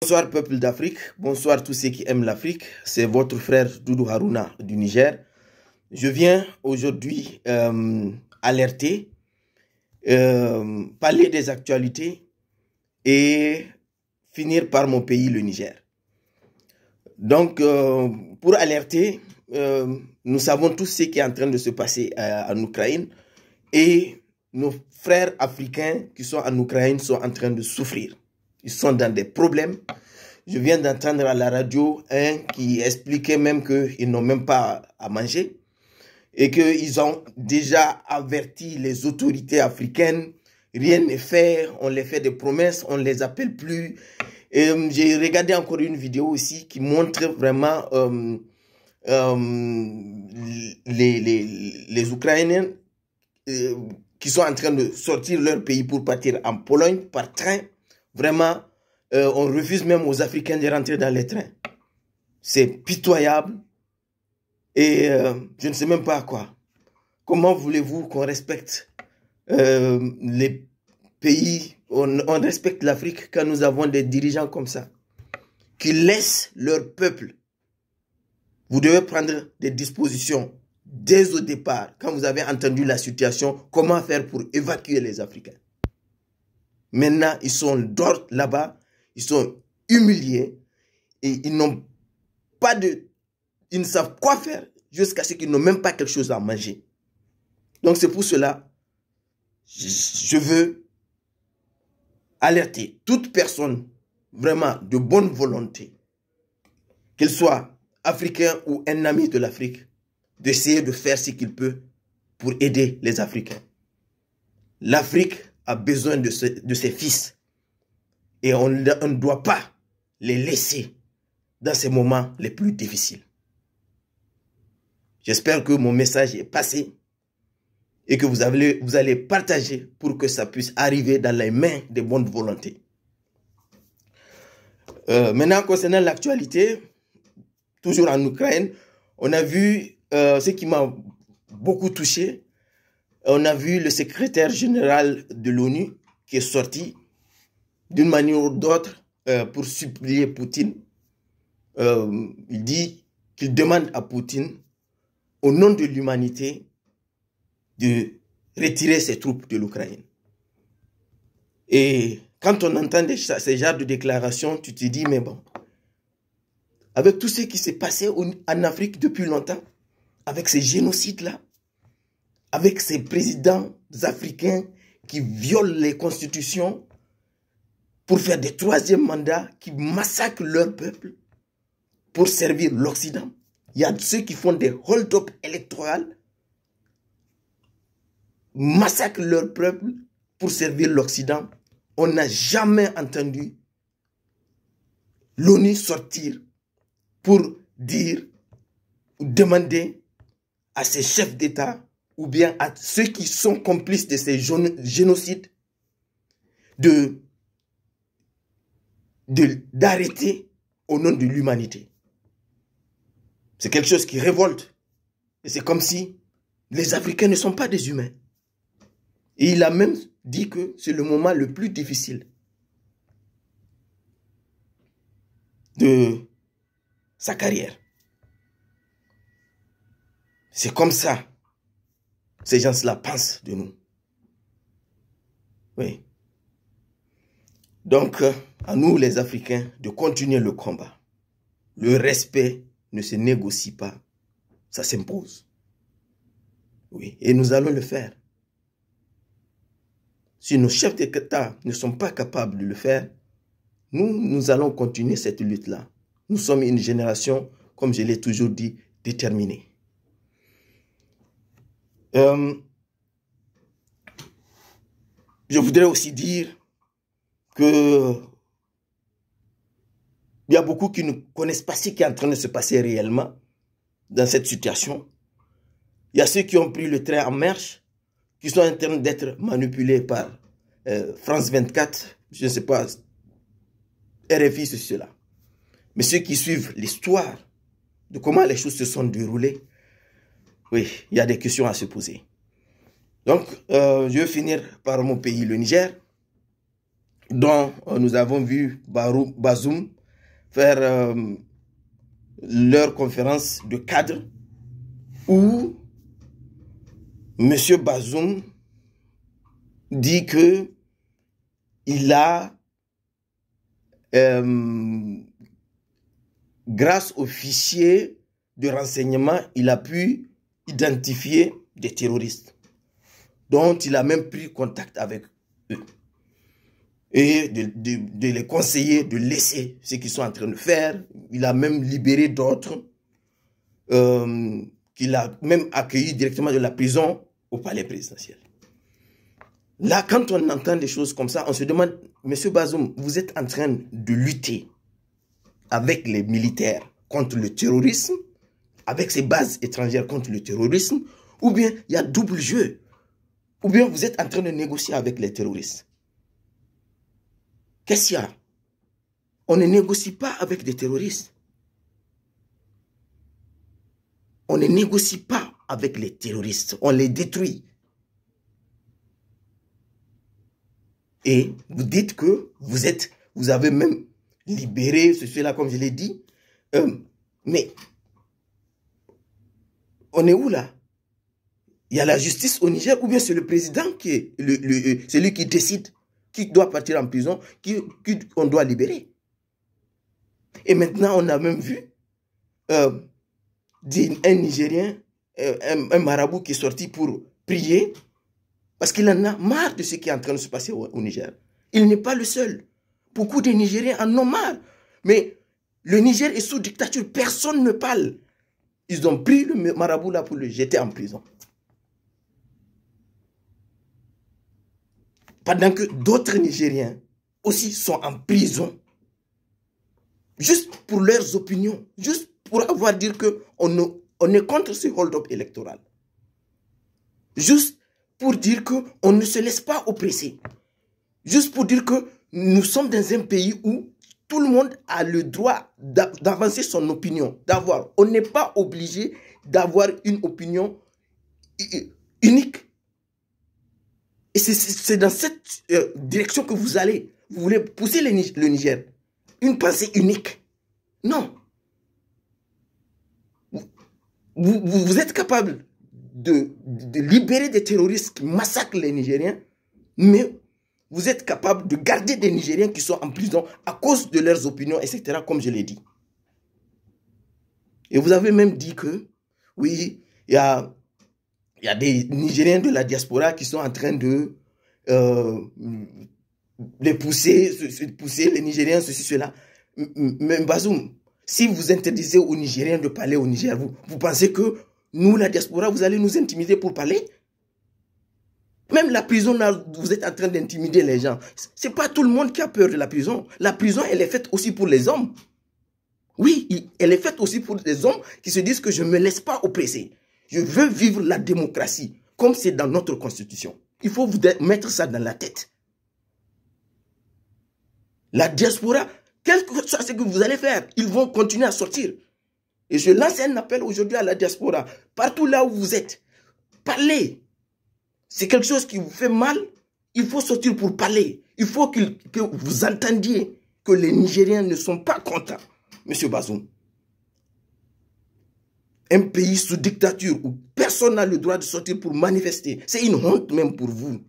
Bonsoir peuple d'Afrique, bonsoir tous ceux qui aiment l'Afrique, c'est votre frère Doudou Haruna du Niger. Je viens aujourd'hui alerter, parler des actualités et finir par mon pays, le Niger. Donc, pour alerter, nous savons tous ce qui est en train de se passer en Ukraine et nos frères africains qui sont en Ukraine sont en train de souffrir. Ils sont dans des problèmes. Je viens d'entendre à la radio un qui expliquait même qu'ils n'ont même pas à manger et qu'ils ont déjà averti les autorités africaines. Rien n'est fait, on les fait des promesses, on ne les appelle plus. J'ai regardé encore une vidéo aussi qui montre vraiment les Ukrainiens qui sont en train de sortir leur pays pour partir en Pologne par train. Vraiment, on refuse même aux Africains de rentrer dans les trains. C'est pitoyable et je ne sais même pas quoi. Comment voulez-vous qu'on respecte les pays, on respecte l'Afrique quand nous avons des dirigeants comme ça, qui laissent leur peuple. Vous devez prendre des dispositions dès au départ, quand vous avez entendu la situation, comment faire pour évacuer les Africains. Maintenant, ils sont d'ordre là-bas, ils sont humiliés et ils n'ont pas de... Ils ne savent quoi faire jusqu'à ce qu'ils n'ont même pas quelque chose à manger. Donc c'est pour cela, je veux alerter toute personne vraiment de bonne volonté, qu'elle soit africain ou un ami de l'Afrique, d'essayer de faire ce qu'il peut pour aider les Africains. L'Afrique a besoin de ses fils. Et on ne doit pas les laisser dans ces moments les plus difficiles. J'espère que mon message est passé et que vous allez partager pour que ça puisse arriver dans les mains des bonnes volontés. Maintenant, concernant l'actualité, toujours en Ukraine, on a vu ce qui m'a beaucoup touché. On a vu le secrétaire général de l'ONU qui est sorti d'une manière ou d'autre pour supplier Poutine. Il dit qu'il demande à Poutine, au nom de l'humanité, de retirer ses troupes de l'Ukraine. Et quand on entend ces genres de déclarations, tu te dis, mais bon, avec tout ce qui s'est passé en Afrique depuis longtemps, avec ces génocides-là, avec ces présidents africains qui violent les constitutions pour faire des troisièmes mandats, qui massacrent leur peuple pour servir l'Occident. Il y a ceux qui font des hold-up électoraux, massacrent leur peuple pour servir l'Occident. On n'a jamais entendu l'ONU sortir pour dire ou demander à ces chefs d'État ou bien à ceux qui sont complices de ces génocides d'arrêter au nom de l'humanité. C'est quelque chose qui révolte. Et c'est comme si les Africains ne sont pas des humains. Et il a même dit que c'est le moment le plus difficile de sa carrière. C'est comme ça. Ces gens-là pensent de nous. Oui. Donc, à nous les Africains de continuer le combat. Le respect ne se négocie pas. Ça s'impose. Oui. Et nous allons le faire. Si nos chefs d'État ne sont pas capables de le faire, nous allons continuer cette lutte-là. Nous sommes une génération, comme je l'ai toujours dit, déterminée. Je voudrais aussi dire que il y a beaucoup qui ne connaissent pas ce qui est en train de se passer réellement dans cette situation. Il y a ceux qui ont pris le train en marche, qui sont en train d'être manipulés par France 24, je ne sais pas, RFI, c'est cela. Mais ceux qui suivent l'histoire de comment les choses se sont déroulées, oui, il y a des questions à se poser. Donc, je vais finir par mon pays, le Niger. dont nous avons vu Bazoum faire leur conférence de cadre où M. Bazoum dit que il a, grâce aux fichiers de renseignement, il a pu identifier des terroristes dont il a même pris contact avec eux et de les conseiller de laisser ce qu'ils sont en train de faire. Il a même libéré d'autres qu'il a même accueillis directement de la prison au palais présidentiel. Là, quand on entend des choses comme ça, on se demande, Monsieur Bazoum, vous êtes en train de lutter avec les militaires contre le terrorisme, avec ces bases étrangères contre le terrorisme, ou bien il y a double jeu, ou bien vous êtes en train de négocier avec les terroristes. Qu'est-ce qu'il y a? On ne négocie pas avec des terroristes. On ne négocie pas avec les terroristes, on les détruit. Et vous dites que vous avez même libéré ceci-là, comme je l'ai dit. Mais on est où là? Il y a la justice au Niger, ou bien c'est le président qui est celui qui décide qui doit partir en prison, qu'on doit libérer. Et maintenant, on a même vu un Nigérien, un marabout qui est sorti pour prier, parce qu'il en a marre de ce qui est en train de se passer au Niger. Il n'est pas le seul. Beaucoup de Nigériens en ont marre. Mais le Niger est sous dictature. Personne ne parle. Ils ont pris le marabout là pour le jeter en prison. Pendant que d'autres Nigériens aussi sont en prison. Juste pour leurs opinions. Juste pour avoir dit qu'on est contre ce hold-up électoral. Juste pour dire qu'on ne se laisse pas oppresser. Juste pour dire que nous sommes dans un pays où tout le monde a le droit d'avancer son opinion. On n'est pas obligé d'avoir une opinion unique. Et c'est dans cette direction que vous allez. Vous voulez pousser le Niger. Une pensée unique. Non. Vous êtes capable de libérer des terroristes qui massacrent les Nigériens, mais vous êtes capable de garder des Nigériens qui sont en prison à cause de leurs opinions, etc., comme je l'ai dit. Et vous avez même dit que, oui, il y a des Nigériens de la diaspora qui sont en train de les pousser les Nigériens, ceci, cela. Mais Bazoum, si vous interdisez aux Nigériens de parler au Niger, vous pensez que nous, la diaspora, vous allez nous intimider pour parler? Même la prison, là, vous êtes en train d'intimider les gens. Ce n'est pas tout le monde qui a peur de la prison. La prison, elle est faite aussi pour les hommes. Oui, elle est faite aussi pour les hommes qui se disent que je ne me laisse pas oppresser. Je veux vivre la démocratie, comme c'est dans notre constitution. Il faut vous mettre ça dans la tête. La diaspora, quel que soit ce que vous allez faire, ils vont continuer à sortir. Et je lance un appel aujourd'hui à la diaspora. Partout là où vous êtes, parlez. C'est quelque chose qui vous fait mal, il faut sortir pour parler. Il faut que vous entendiez que les Nigériens ne sont pas contents, M. Bazoum. Un pays sous dictature où personne n'a le droit de sortir pour manifester. C'est une honte même pour vous.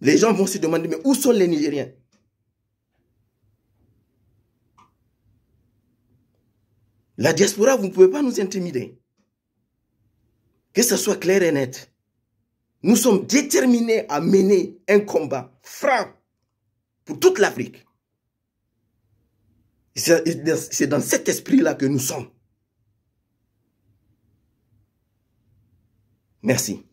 Les gens vont se demander, mais où sont les Nigériens? La diaspora, vous ne pouvez pas nous intimider. Que ce soit clair et net. Nous sommes déterminés à mener un combat franc pour toute l'Afrique. C'est dans cet esprit-là que nous sommes. Merci.